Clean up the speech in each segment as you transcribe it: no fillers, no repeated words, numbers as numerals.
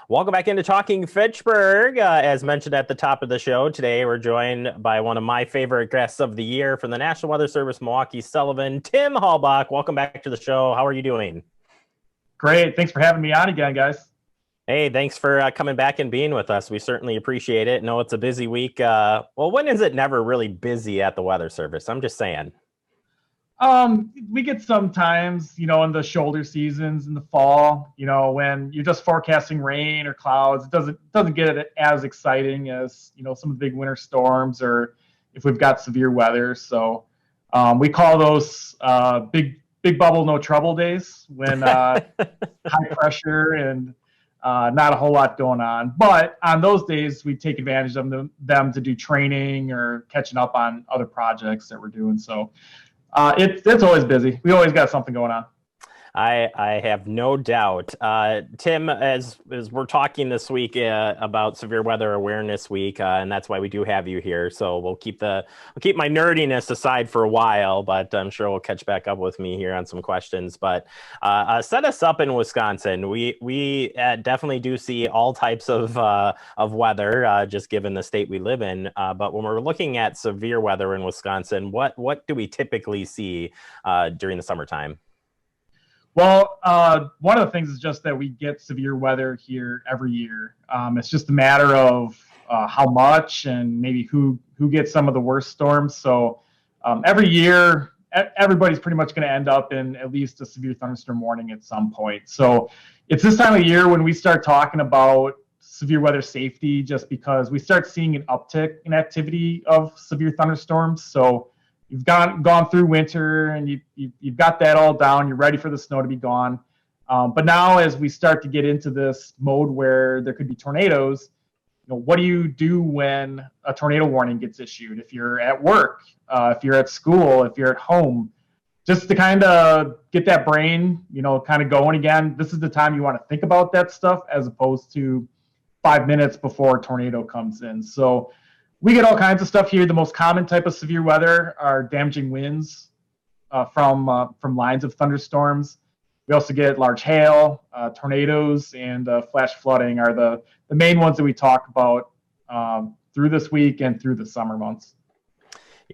Welcome back into Talking Fitchburg. As mentioned at the top of the show, today we're joined by one of my favorite guests of the year from the National Weather Service, Milwaukee Sullivan, Tim Halbach. Welcome back to the show. How are you doing? Great. Thanks for having me on again, guys. Hey, thanks for coming back and being with us. We certainly appreciate it. No, it's a busy week. Well, when is it never really busy at the Weather Service? I'm just saying. We get sometimes, in the shoulder seasons in the fall, when you're just forecasting rain or clouds, it doesn't get it as exciting as, some of the big winter storms or if we've got severe weather. So we call those big bubble, no trouble days when high pressure and not a whole lot going on. But on those days, we take advantage of them to do training or catching up on other projects that we're doing. So it's always busy. We always got something going on. I have no doubt. Tim, as we're talking this week about Severe Weather Awareness Week, and that's why we do have you here. So we'll keep my nerdiness aside for a while, but I'm sure we'll catch back up with me here on some questions. But set us up in Wisconsin. We definitely do see all types of weather, just given the state we live in. But when we're looking at severe weather in Wisconsin, what do we typically see during the summertime? Well, one of the things is just that we get severe weather here every year. It's just a matter of how much and maybe who gets some of the worst storms. So every year, everybody's pretty much going to end up in at least a severe thunderstorm warning at some point. So it's this time of year when we start talking about severe weather safety, just because we start seeing an uptick in activity of severe thunderstorms. So you've gone through winter and you've got that all down. You're ready for the snow to be gone. But now as we start to get into this mode where there could be tornadoes, what do you do when a tornado warning gets issued? If you're at work, if you're at school, if you're at home, just to kind of get that brain, kind of going again. This is the time you want to think about that stuff as opposed to 5 minutes before a tornado comes in. So we get all kinds of stuff here. The most common type of severe weather are damaging winds from lines of thunderstorms. We also get large hail, tornadoes, and flash flooding are the main ones that we talk about through this week and through the summer months.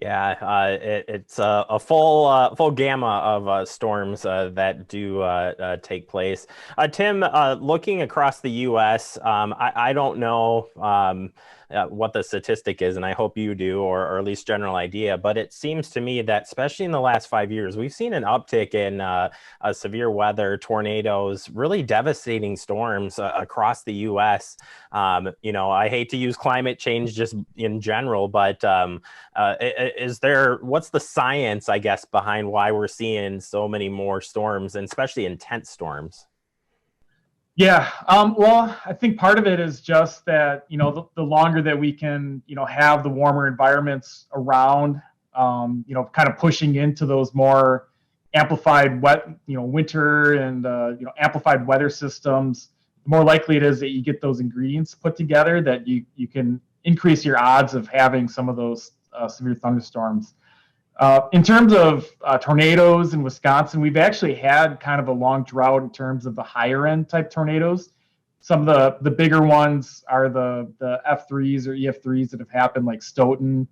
Yeah, it's a full gamma of storms that do take place. Tim, looking across the U.S., I don't know what the statistic is, and I hope you do, or at least general idea. But it seems to me that, especially in the last 5 years, we've seen an uptick in severe weather, tornadoes, really devastating storms across the U.S. I hate to use climate change just in general, but what's the science, I guess, behind why we're seeing so many more storms, and especially intense storms? Yeah, well, I think part of it is just that, the longer that we can, have the warmer environments around, kind of pushing into those more amplified winter and, amplified weather systems, the more likely it is that you get those ingredients put together that you can increase your odds of having some of those severe thunderstorms. In terms of tornadoes in Wisconsin, we've actually had kind of a long drought in terms of the higher end type tornadoes. Some of the bigger ones are the F3s or EF3s that have happened, like Stoughton.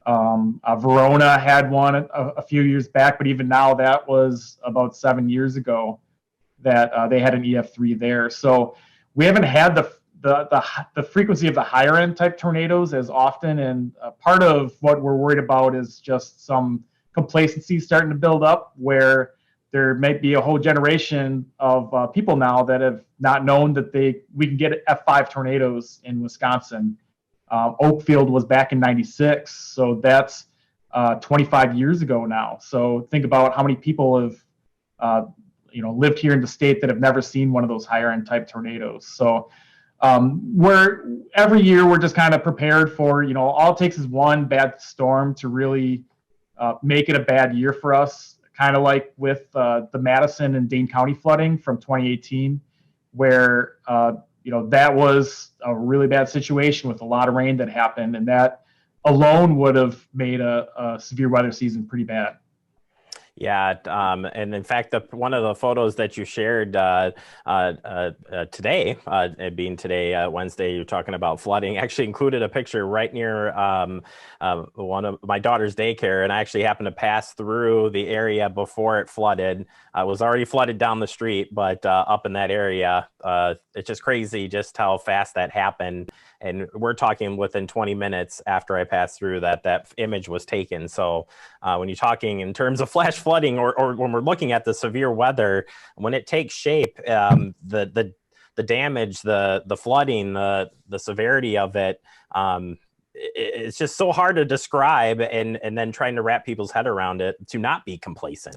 Verona had one a few years back, but even now that was about 7 years ago that they had an EF3 there. So we haven't had the frequency of the higher end type tornadoes as often, and part of what we're worried about is just some complacency starting to build up, where there might be a whole generation of people now that have not known that we can get F5 tornadoes in Wisconsin. Oakfield was back in '96, so that's 25 years ago now. So think about how many people have lived here in the state that have never seen one of those higher end type tornadoes. So every year we're just kind of prepared for, all it takes is one bad storm to really make it a bad year for us. Kind of like with the Madison and Dane County flooding from 2018, where, that was a really bad situation with a lot of rain that happened. And that alone would have made a severe weather season pretty bad. Yeah, and in fact, one of the photos that you shared today, it being today, Wednesday, you're talking about flooding, actually included a picture right near one of my daughter's daycare, and I actually happened to pass through the area before it flooded. It was already flooded down the street, but up in that area, it's just crazy just how fast that happened. And we're talking within 20 minutes after I passed through that image was taken. So when you're talking in terms of flash flooding, or when we're looking at the severe weather, when it takes shape, the damage, the flooding, the severity of it, it's just so hard to describe, and then trying to wrap people's head around it to not be complacent.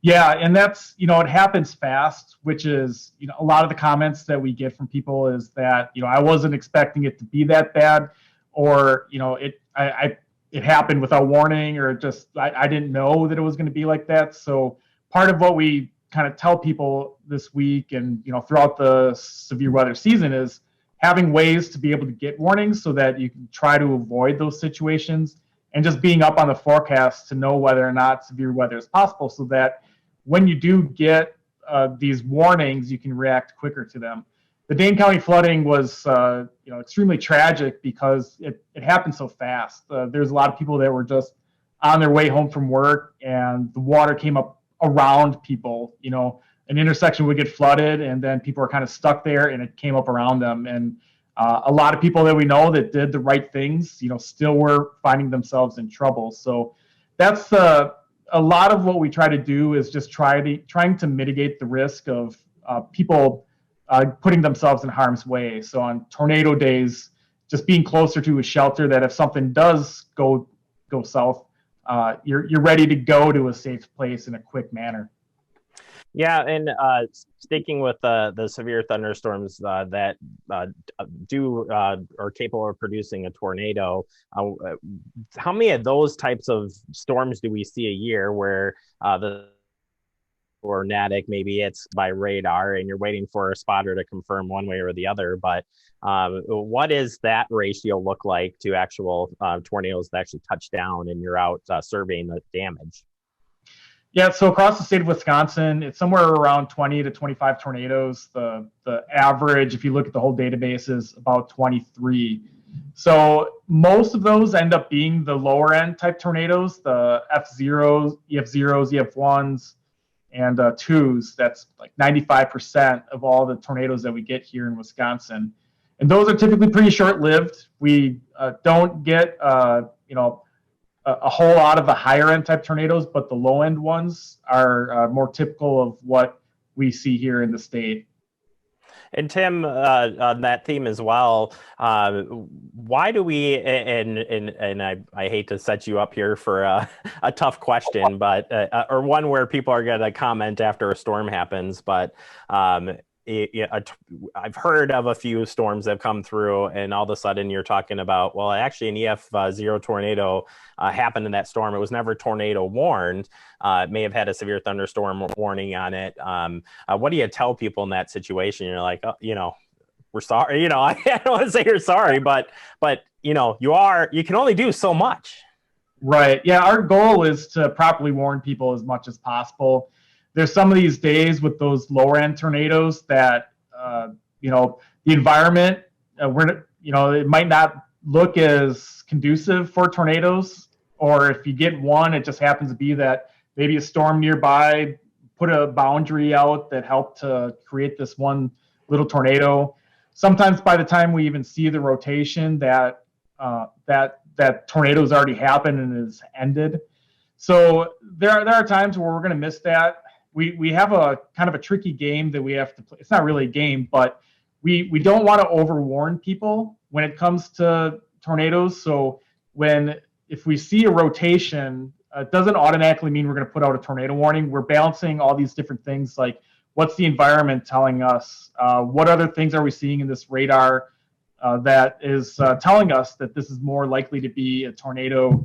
Yeah, and that's, it happens fast, which is, a lot of the comments that we get from people is that, I wasn't expecting it to be that bad, or, it happened without warning, or just, I didn't know that it was going to be like that. So part of what we kind of tell people this week and, throughout the severe weather season is having ways to be able to get warnings so that you can try to avoid those situations, and just being up on the forecast to know whether or not severe weather is possible, so that when you do get these warnings, you can react quicker to them. The Dane County flooding was extremely tragic because it happened so fast. There's a lot of people that were just on their way home from work, and the water came up around people. An intersection would get flooded, and then people were kind of stuck there, and it came up around them. And a lot of people that we know that did the right things, still were finding themselves in trouble. So that's a lot of what we try to do is just trying to mitigate the risk of people putting themselves in harm's way. So on tornado days, just being closer to a shelter, that if something does go south, you're ready to go to a safe place in a quick manner. Yeah, and sticking with the severe thunderstorms that are capable of producing a tornado, how many of those types of storms do we see a year where the tornadic, maybe it's by radar and you're waiting for a spotter to confirm one way or the other, but what does that ratio look like to actual tornadoes that actually touch down and you're out surveying the damage? Yeah, so across the state of Wisconsin, it's somewhere around 20 to 25 tornadoes. The average, if you look at the whole database, is about 23. So most of those end up being the lower end type tornadoes, the F0s, EF0s, EF1s, and 2s. That's like 95% of all the tornadoes that we get here in Wisconsin. And those are typically pretty short lived. We don't get, a whole lot of the higher end type tornadoes, but the low end ones are more typical of what we see here in the state. And Tim, on that theme as well, why do we? And I hate to set you up here for a tough question, but or one where people are going to comment after a storm happens. But I've heard of a few storms that have come through, and all of a sudden you're talking about, well, actually an EF0 tornado happened in that storm. It was never tornado warned. It may have had a severe thunderstorm warning on it. What do you tell people in that situation? You're like, oh, we're sorry. I don't want to say you're sorry, but you can only do so much. Right. Yeah. Our goal is to properly warn people as much as possible. There's some of these days with those lower end tornadoes that, the environment, it might not look as conducive for tornadoes, or if you get one, it just happens to be that maybe a storm nearby put a boundary out that helped to create this one little tornado. Sometimes by the time we even see the rotation, that tornado's already happened and is ended. So there are times where we're going to miss that. We have a kind of a tricky game that we have to play. It's not really a game, but we don't want to overwarn people when it comes to tornadoes. So if we see a rotation, it doesn't automatically mean we're going to put out a tornado warning. We're balancing all these different things, like what's the environment telling us? What other things are we seeing in this radar that is telling us that this is more likely to be a tornado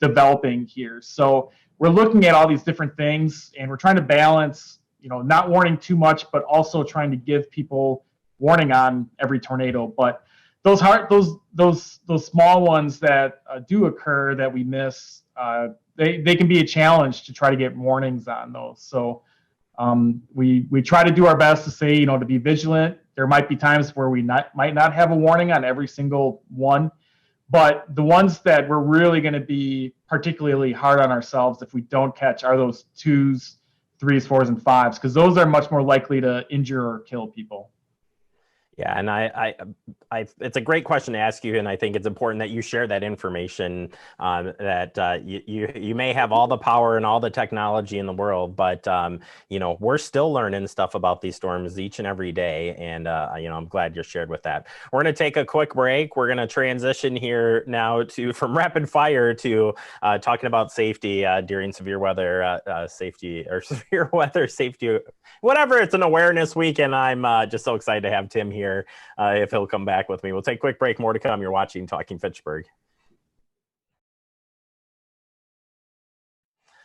developing here? So we're looking at all these different things, and we're trying to balance, not warning too much, but also trying to give people warning on every tornado. But those small ones that do occur that we miss, they can be a challenge to try to get warnings on those. So we try to do our best to say, to be vigilant. There might be times where we might not have a warning on every single one, but the ones that we're really going to be particularly hard on ourselves if we don't catch are those 2s, 3s, 4s, and 5s, because those are much more likely to injure or kill people. Yeah, and it's a great question to ask you, and I think it's important that you share that information. That you may have all the power and all the technology in the world, but we're still learning stuff about these storms each and every day, and I'm glad you're shared with that. We're going to take a quick break. We're going to transition here now from rapid fire to talking about safety during severe weather safety or severe weather safety, whatever. It's an awareness week, and I'm just so excited to have Tim here. If he'll come back with me. We'll take a quick break. More to come. You're watching Talking Fitchburg.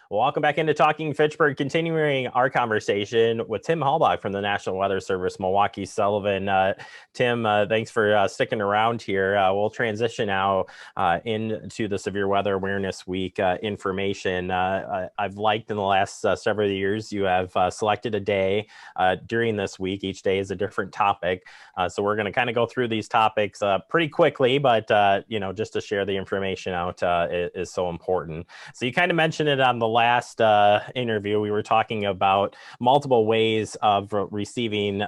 Welcome back into Talking Fitchburg, continuing our conversation with Tim Halbach from the National Weather Service, Milwaukee Sullivan. Tim, thanks for sticking around here. We'll transition now into the Severe Weather Awareness Week information. I've liked in the last several years, you have selected a day during this week. Each day is a different topic. So we're going to kind of go through these topics pretty quickly, but just to share the information out is so important. So you kind of mentioned it on the last interview. We were talking about multiple ways of receiving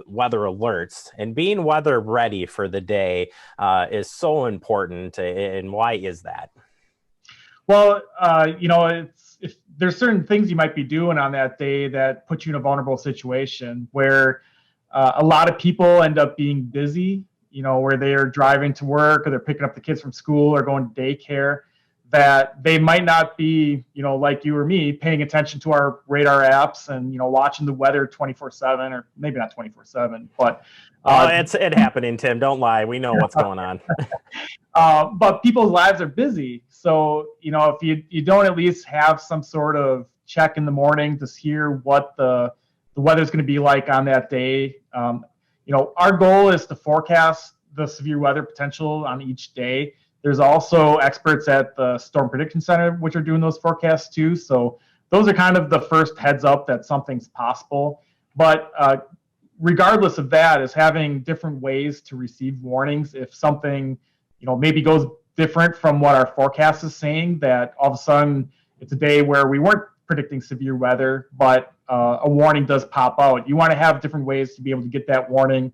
weather alerts, and being weather ready for the day is so important. And why is that? Well, if there's certain things you might be doing on that day that put you in a vulnerable situation where a lot of people end up being busy, where they are driving to work or they're picking up the kids from school or going to daycare, that they might not be, like you or me, paying attention to our radar apps and, watching the weather 24/7, or maybe not 24/7, but. It's happening, Tim. Don't lie. We know what's going on. But people's lives are busy. So, if you don't at least have some sort of check in the morning to hear what the weather's going to be like on that day. Our goal is to forecast the severe weather potential on each day. There's also experts at the Storm Prediction Center, which are doing those forecasts too. So those are kind of the first heads up that something's possible. But regardless of that, is having different ways to receive warnings if something, maybe goes different from what our forecast is saying, that all of a sudden it's a day where we weren't predicting severe weather, but a warning does pop out. You want to have different ways to be able to get that warning.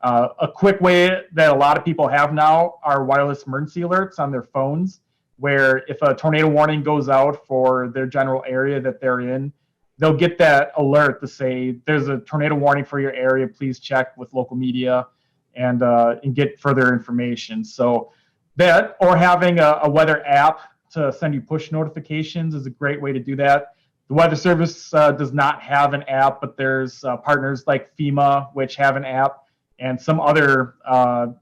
A quick way that a lot of people have now are wireless emergency alerts on their phones, where if a tornado warning goes out for their general area that they're in, they'll get that alert to say, there's a tornado warning for your area, please check with local media and get further information. So that, or having a weather app to send you push notifications, is a great way to do that. The Weather Service does not have an app, but there's partners like FEMA, which have an app, and some other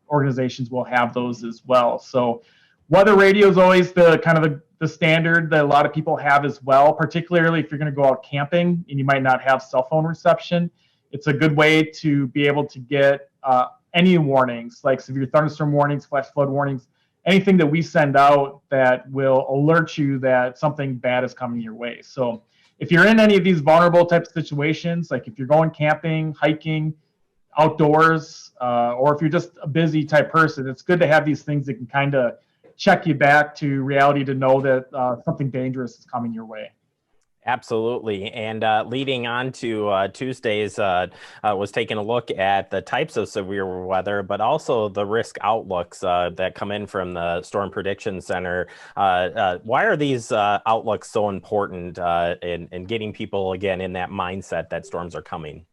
organizations will have those as well. So weather radio is always the kind of the standard that a lot of people have as well, particularly if you're going to go out camping and you might not have cell phone reception. It's a good way to be able to get any warnings, like severe thunderstorm warnings, flash flood warnings, anything that we send out that will alert you that something bad is coming your way. So if you're in any of these vulnerable type of situations, like if you're going camping, hiking, outdoors, or if you're just a busy type person, it's good to have these things that can kind of check you back to reality to know that something dangerous is coming your way. Absolutely. And leading on to Tuesdays was taking a look at the types of severe weather, but also the risk outlooks that come in from the Storm Prediction Center. Why are these outlooks so important in getting people, again, in that mindset that storms are coming?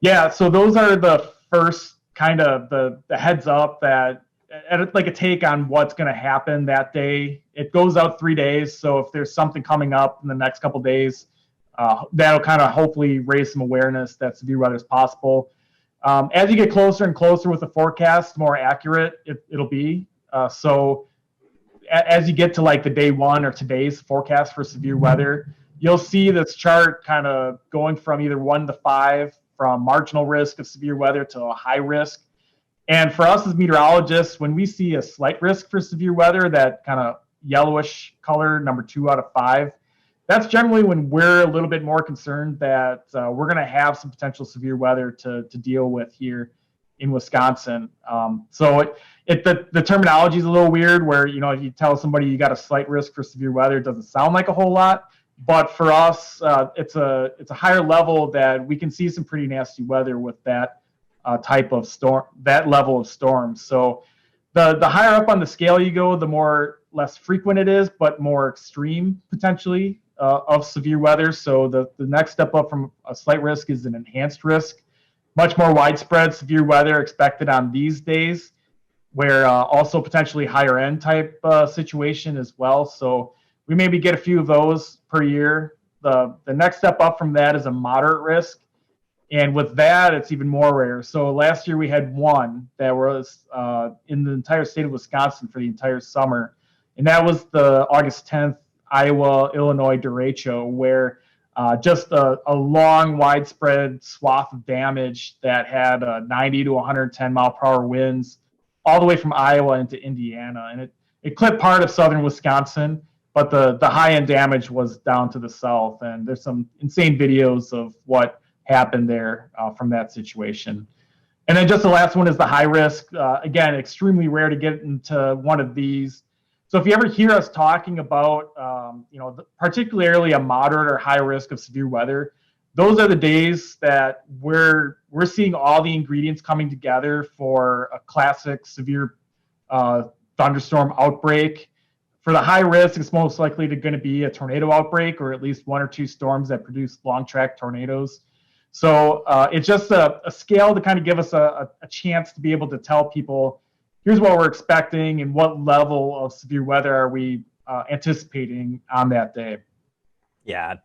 Yeah, so those are the first kind of the heads up that, like a take on what's going to happen that day. It goes out 3 days, so if there's something coming up in the next couple of days, that'll kind of hopefully raise some awareness that severe weather is possible. As you get closer and closer with the forecast, the more accurate it'll be. So as you get to like the day one or today's forecast for severe weather, you'll see this chart kind of going from either 1 to 5, from marginal risk of severe weather to a high risk. And for us as meteorologists, when we see a slight risk for severe weather that kind of yellowish color, number 2 out of 5, that's generally when we're a little bit more concerned that we're going to have some potential severe weather to deal with here in Wisconsin. The terminology is a little weird where, if you tell somebody you got a slight risk for severe weather, it doesn't sound like a whole lot. But for us, it's a higher level that we can see some pretty nasty weather with that type of storm, that level of storm. So the higher up on the scale you go, the less frequent it is, but more extreme potentially of severe weather. So the next step up from a slight risk is an enhanced risk. Much more widespread severe weather expected on these days, where also potentially higher end type situation as well. So we maybe get a few of those per year. The next step up from that is a moderate risk. And with that, it's even more rare. So last year we had one that was in the entire state of Wisconsin for the entire summer. And that was the August 10th Iowa-Illinois derecho, where just a long, widespread swath of damage that had 90 to 110 mile per hour winds all the way from Iowa into Indiana. And it clipped part of southern Wisconsin, but the high-end damage was down to the south. And there's some insane videos of what happened there from that situation. And then just the last one is the high risk. Again, extremely rare to get into one of these. So if you ever hear us talking about, particularly a moderate or high risk of severe weather, those are the days that we're seeing all the ingredients coming together for a classic severe thunderstorm outbreak. For the high risk, it's most likely going to be a tornado outbreak, or at least 1 or 2 storms that produce long track tornadoes. So it's just a scale to kind of give us a chance to be able to tell people, here's what we're expecting and what level of severe weather are we anticipating on that day. Yeah,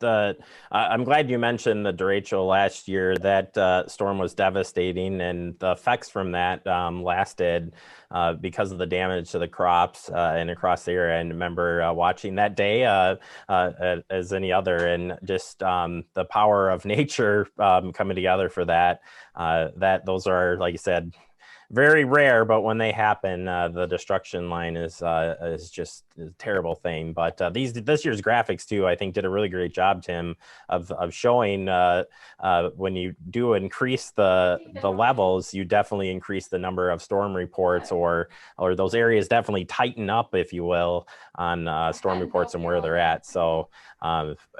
I'm glad you mentioned the derecho last year. That storm was devastating, and the effects from that lasted because of the damage to the crops and across the area. And remember watching that day as any other, and just the power of nature coming together for that. Those are, like you said, very rare, but when they happen, the destruction line is just a terrible thing. But this year's graphics too, I think, did a really great job, Tim, of showing when you do increase the levels, you definitely increase the number of storm reports, or those areas definitely tighten up, if you will, on storm reports and where they're at. So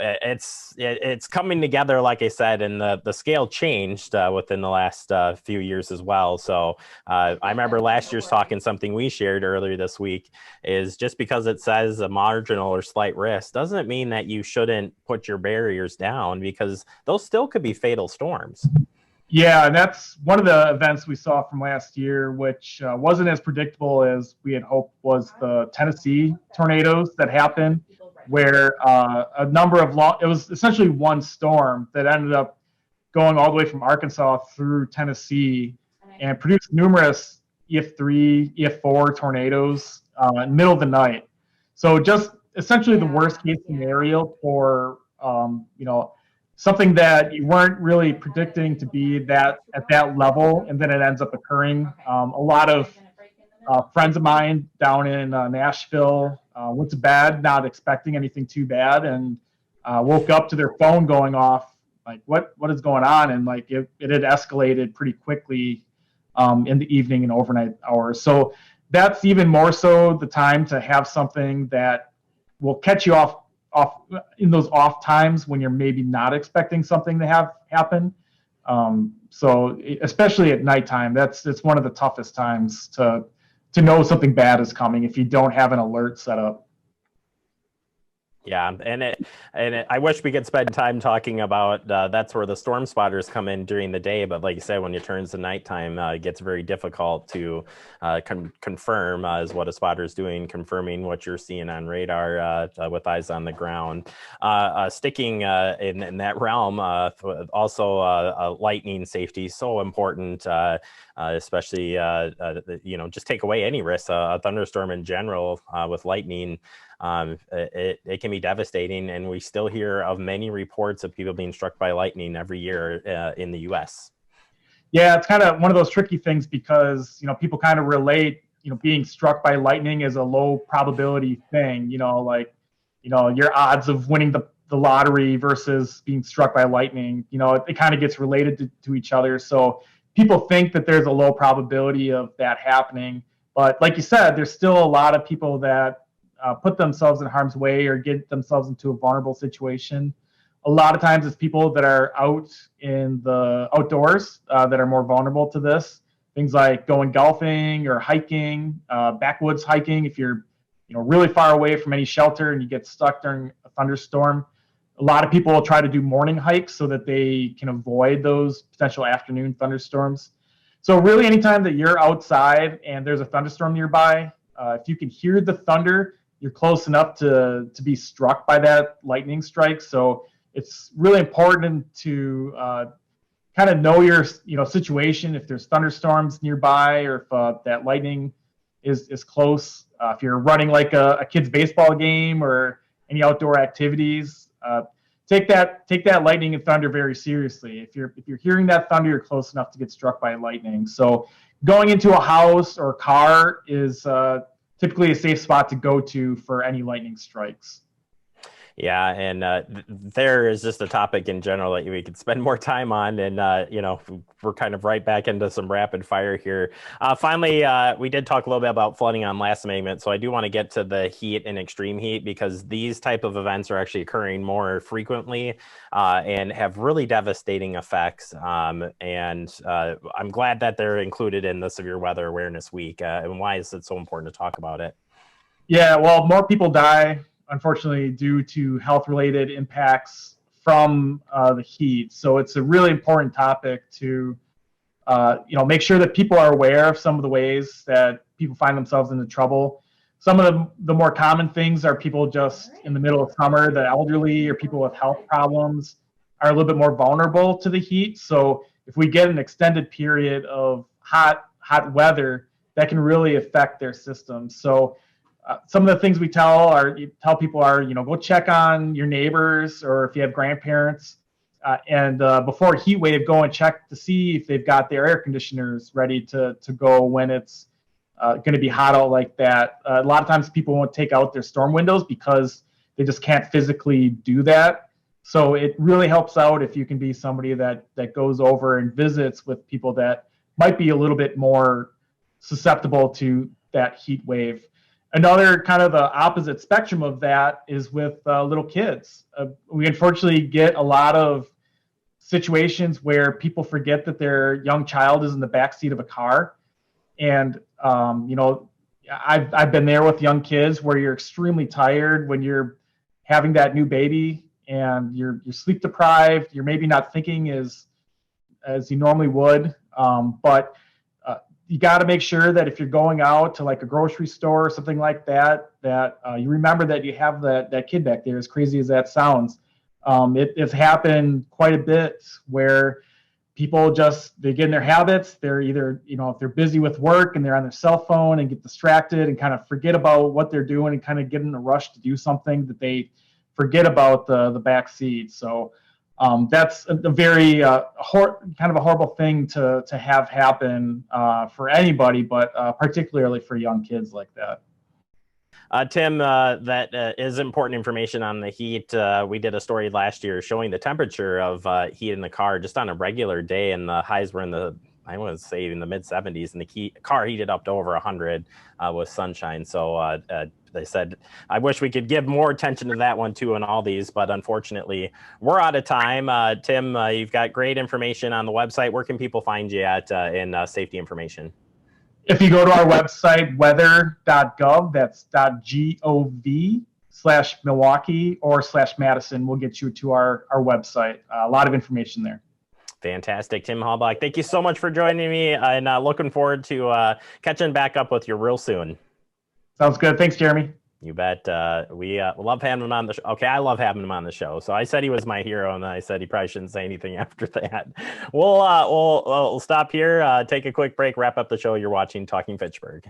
it's coming together, like I said, and the scale changed within the last few years as well. So I remember last year's talking, something we shared earlier this week is just because it says a marginal or slight risk doesn't mean that you shouldn't put your barriers down, because those still could be fatal storms. Yeah, and that's one of the events we saw from last year, which wasn't as predictable as we had hoped, was the Tennessee tornadoes that happened, where a number of it was essentially one storm that ended up going all the way from Arkansas through Tennessee and produced numerous EF3, EF4 tornadoes in the middle of the night. So just essentially the worst case scenario for, something that you weren't really predicting to be that at that level, and then it ends up occurring. A lot of friends of mine down in Nashville went to bed not expecting anything too bad, and woke up to their phone going off, like what is going on, and like it had escalated pretty quickly in the evening and overnight hours. So that's even more so the time to have something that will catch you off in those off times when you're maybe not expecting something to have happen. So especially at nighttime, it's one of the toughest times to know something bad is coming if you don't have an alert set up. Yeah, I wish we could spend time talking about that's where the storm spotters come in during the day. But like you said, when it turns to nighttime, it gets very difficult to confirm is what a spotter is doing, confirming what you're seeing on radar with eyes on the ground. Sticking in that realm, also lightning safety is so important, especially just take away any risk. A thunderstorm in general with lightning. It can be devastating, and we still hear of many reports of people being struck by lightning every year in the U.S. Yeah, it's kind of one of those tricky things because people kind of relate being struck by lightning is a low probability thing, like, your odds of winning the lottery versus being struck by lightning, it kind of gets related to each other. So people think that there's a low probability of that happening. But like you said, there's still a lot of people that put themselves in harm's way or get themselves into a vulnerable situation. A lot of times it's people that are out in the outdoors that are more vulnerable to this. Things like going golfing or hiking, backwoods hiking. If you're really far away from any shelter and you get stuck during a thunderstorm, a lot of people will try to do morning hikes so that they can avoid those potential afternoon thunderstorms. So really, anytime that you're outside and there's a thunderstorm nearby, if you can hear the thunder, you're close enough to be struck by that lightning strike. So it's really important to kind of know your situation. If there's thunderstorms nearby, or if that lightning is close, if you're running like a kid's baseball game or any outdoor activities, take that lightning and thunder very seriously. If you're hearing that thunder, you're close enough to get struck by lightning. So going into a house or a car is typically a safe spot to go to for any lightning strikes. Yeah, and there is just a topic in general that we could spend more time on, and we're kind of right back into some rapid fire here. Finally, we did talk a little bit about flooding on last segment, so I do want to get to the heat and extreme heat, because these type of events are actually occurring more frequently and have really devastating effects. And I'm glad that they're included in the Severe Weather Awareness Week. And why is it so important to talk about it? Yeah, well, more people die, unfortunately, due to health-related impacts from the heat. So it's a really important topic to, make sure that people are aware of some of the ways that people find themselves into trouble. Some of the more common things are people just in the middle of summer, the elderly or people with health problems are a little bit more vulnerable to the heat. So if we get an extended period of hot weather, that can really affect their system. So some of the things we tell people are, go check on your neighbors, or if you have grandparents, and before a heat wave, go and check to see if they've got their air conditioners ready to go when it's going to be hot out like that. A lot of times people won't take out their storm windows because they just can't physically do that. So it really helps out if you can be somebody that goes over and visits with people that might be a little bit more susceptible to that heat wave. Another kind of the opposite spectrum of that is with little kids. We unfortunately get a lot of situations where people forget that their young child is in the backseat of a car. And, I've been there with young kids where you're extremely tired when you're having that new baby and you're sleep deprived. You're maybe not thinking as you normally would, but you got to make sure that if you're going out to like a grocery store or something like that, you remember that you have that kid back there, as crazy as that sounds. It's happened quite a bit where people they get in their habits. They're either, if they're busy with work and they're on their cell phone and get distracted and kind of forget about what they're doing and kind of get in a rush to do something, that they forget about the back seat. So that's a very kind of a horrible thing to have happen for anybody, but particularly for young kids like that. Tim, that is important information on the heat. We did a story last year showing the temperature of heat in the car just on a regular day, and the highs were in I want to say in the mid 70s, and the car heated up to over 100 with sunshine. So they said, I wish we could give more attention to that one too in all these, but unfortunately we're out of time. Tim, you've got great information on the website. Where can people find you at in safety information? If you go to our website, weather.gov, that's .gov/Milwaukee or /Madison, we'll get you to our website. A lot of information there. Fantastic. Tim Halbach, thank you so much for joining me, and looking forward to catching back up with you real soon. Sounds good. Thanks, Jeremy. You bet. We love having him on the show. Okay, I love having him on the show. So I said he was my hero, and then I said he probably shouldn't say anything after that. We'll stop here, take a quick break, wrap up the show. You're watching Talking Fitchburg.